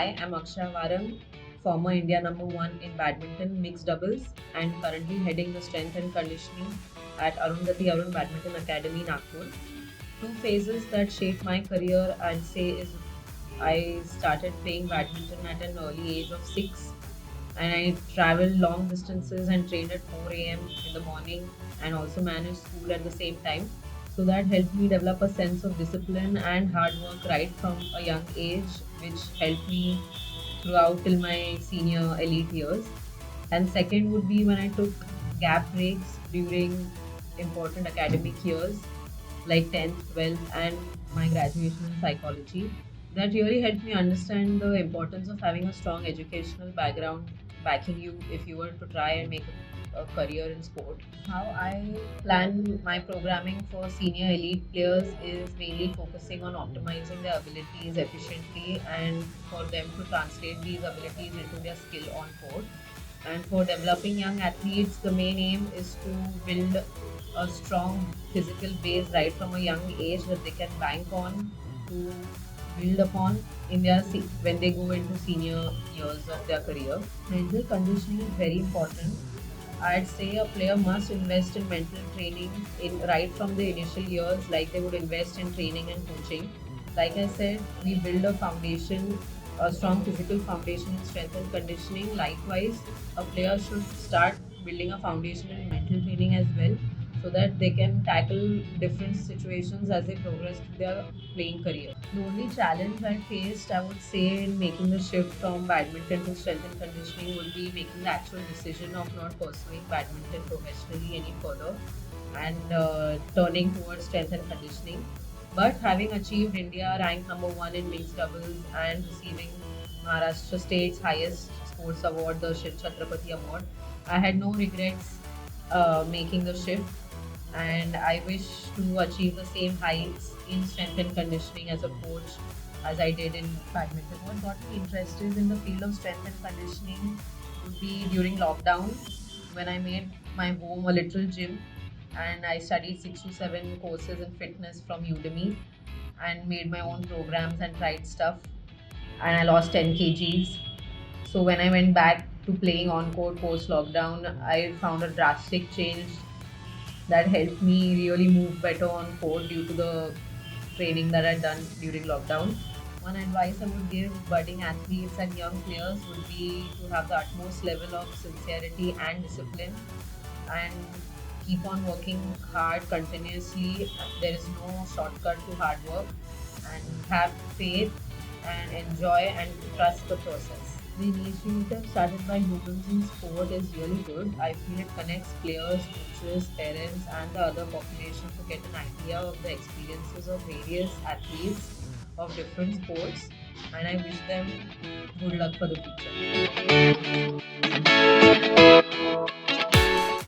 I am Akshay Varam, former India number one in badminton mixed doubles and currently heading the strength and conditioning at Arundhati Arun Badminton Academy, Nagpur. Two phases that shaped my career, I'd say, is I started playing badminton at an early age of 6, and I traveled long distances and trained at 4 a.m. in the morning and also managed school at the same time. So that helped me develop a sense of discipline and hard work right from a young age, which helped me throughout till my senior elite years. And second would be when I took gap breaks during important academic years like 10th, 12th, and my graduation in psychology. That really helped me understand the importance of having a strong educational background backing you if you were to try and make a career in sport. How I plan my programming for senior elite players is mainly focusing on optimizing their abilities efficiently and for them to translate these abilities into their skill on court. And for developing young athletes, the main aim is to build a strong physical base right from a young age that they can bank on to build upon in their when they go into senior years of their career. Mental conditioning is very important. I'd say a player must invest in mental training in right from the initial years, like they would invest in training and coaching. Like I said, we build a foundation, a strong physical foundation in strength and conditioning. Likewise, a player should start building a foundation in mental training as well, so that they can tackle different situations as they progress through their playing career. The only challenge I faced, I would say, in making the shift from badminton to strength and conditioning would be making the actual decision of not pursuing badminton professionally any further and turning towards strength and conditioning. But having achieved India ranked number one in mixed doubles and receiving Maharashtra State's highest sports award, the Shiv Chhatrapati Award, I had no regrets making the shift, and I wish to achieve the same heights in strength and conditioning as a coach as I did in badminton. What got me interested in the field of strength and conditioning would be during lockdown when I made my home a little gym and I studied 6 to 7 courses in fitness from Udemy and made my own programs and tried stuff, and I lost 10 kgs. So when I went back to playing on court post lockdown, I found a drastic change that helped me really move better on court due to the training that I'd done during lockdown. One advice I would give budding athletes and young players would be to have the utmost level of sincerity and discipline and keep on working hard continuously. There is no shortcut to hard work, and have faith and enjoy and trust the process. The initiative started by Humans in Sport is really good. I feel it connects players, coaches, parents, and the other population to get an idea of the experiences of various athletes of different sports. And I wish them good luck for the future.